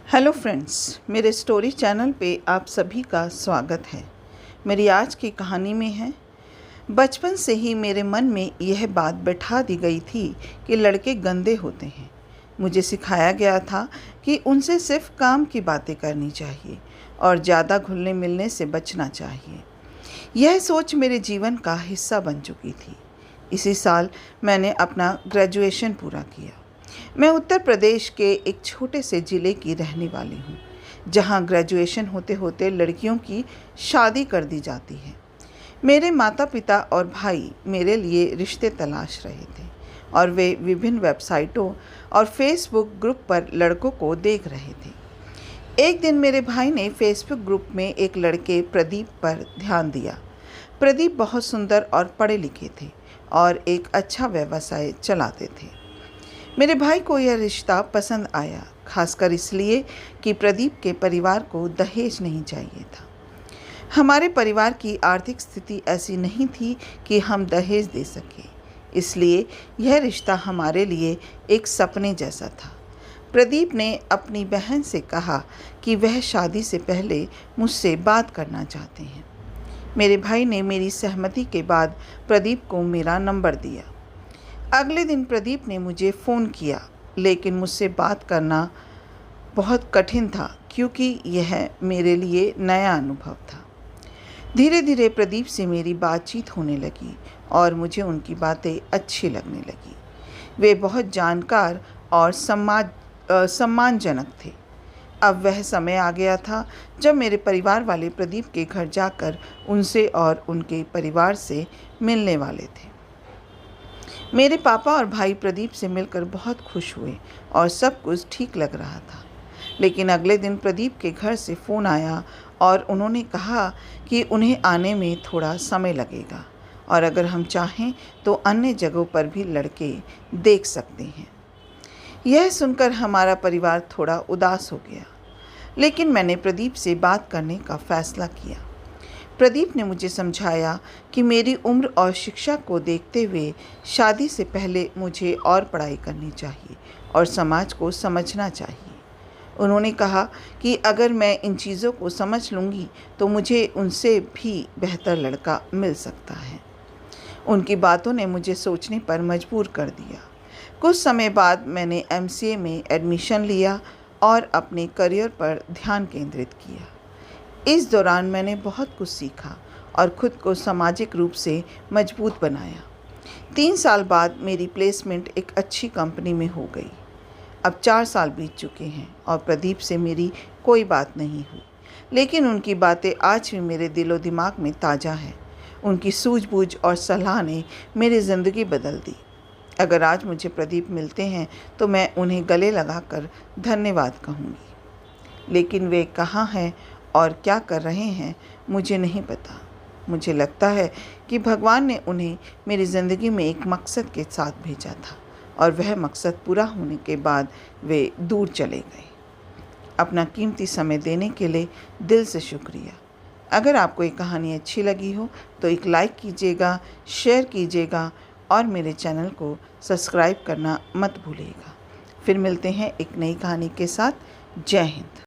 Hello friends, मेरे story channel पे आप सभी का स्वागत है। मेरी आज की कहानी में है, बचपन से ही मेरे मन में यह बात बैठा दी गई थी कि लड़के गंदे होते हैं। मुझे सिखाया गया था कि उनसे सिर्फ काम की बातें करनी चाहिए और ज़्यादा घुलने मिलने से बचना चाहिए। यह सोच मेरे जीवन का हिस्सा बन चुकी थी। इसी साल मैंने अपना ग्रेजुएशन पूरा किया। मैं उत्तर प्रदेश के एक छोटे से ज़िले की रहने वाली हूँ, जहाँ ग्रेजुएशन होते होते लड़कियों की शादी कर दी जाती है। मेरे माता पिता और भाई मेरे लिए रिश्ते तलाश रहे थे और वे विभिन्न वेबसाइटों और फेसबुक ग्रुप पर लड़कों को देख रहे थे। एक दिन मेरे भाई ने फेसबुक ग्रुप में एक लड़के प्रदीप पर ध्यान दिया। प्रदीप बहुत सुंदर और पढ़े लिखे थे और एक अच्छा व्यवसाय चलाते थे। मेरे भाई को यह रिश्ता पसंद आया, खासकर इसलिए कि प्रदीप के परिवार को दहेज नहीं चाहिए था। हमारे परिवार की आर्थिक स्थिति ऐसी नहीं थी कि हम दहेज दे सके, इसलिए यह रिश्ता हमारे लिए एक सपने जैसा था। प्रदीप ने अपनी बहन से कहा कि वह शादी से पहले मुझसे बात करना चाहते हैं। मेरे भाई ने मेरी सहमति के बाद प्रदीप को मेरा नंबर दिया। अगले दिन प्रदीप ने मुझे फ़ोन किया, लेकिन मुझसे बात करना बहुत कठिन था क्योंकि यह मेरे लिए नया अनुभव था। धीरे धीरे प्रदीप से मेरी बातचीत होने लगी और मुझे उनकी बातें अच्छी लगने लगी। वे बहुत जानकार और सम्मानजनक थे। अब वह समय आ गया था जब मेरे परिवार वाले प्रदीप के घर जाकर उनसे और उनके परिवार से मिलने वाले थे। मेरे पापा और भाई प्रदीप से मिलकर बहुत खुश हुए और सब कुछ ठीक लग रहा था। लेकिन अगले दिन प्रदीप के घर से फ़ोन आया और उन्होंने कहा कि उन्हें आने में थोड़ा समय लगेगा और अगर हम चाहें तो अन्य जगहों पर भी लड़के देख सकते हैं। यह सुनकर हमारा परिवार थोड़ा उदास हो गया, लेकिन मैंने प्रदीप से बात करने का फ़ैसला किया। प्रदीप ने मुझे समझाया कि मेरी उम्र और शिक्षा को देखते हुए शादी से पहले मुझे और पढ़ाई करनी चाहिए और समाज को समझना चाहिए। उन्होंने कहा कि अगर मैं इन चीज़ों को समझ लूँगी तो मुझे उनसे भी बेहतर लड़का मिल सकता है। उनकी बातों ने मुझे सोचने पर मजबूर कर दिया। कुछ समय बाद मैंने MCA में एडमिशन लिया और अपने करियर पर ध्यान केंद्रित किया। इस दौरान मैंने बहुत कुछ सीखा और खुद को सामाजिक रूप से मजबूत बनाया। 3 साल बाद मेरी प्लेसमेंट एक अच्छी कंपनी में हो गई। अब 4 साल बीत चुके हैं और प्रदीप से मेरी कोई बात नहीं हुई, लेकिन उनकी बातें आज भी मेरे दिलो दिमाग में ताज़ा है। उनकी सूझबूझ और सलाह ने मेरी ज़िंदगी बदल दी। अगर आज मुझे प्रदीप मिलते हैं तो मैं उन्हें गले लगाकर धन्यवाद कहूँगी, लेकिन वे कहाँ हैं और क्या कर रहे हैं मुझे नहीं पता। मुझे लगता है कि भगवान ने उन्हें मेरी ज़िंदगी में एक मकसद के साथ भेजा था और वह मकसद पूरा होने के बाद वे दूर चले गए। अपना कीमती समय देने के लिए दिल से शुक्रिया। अगर आपको ये कहानी अच्छी लगी हो तो एक लाइक कीजिएगा, शेयर कीजिएगा और मेरे चैनल को सब्सक्राइब करना मत भूलिएगा। फिर मिलते हैं एक नई कहानी के साथ। जय हिंद।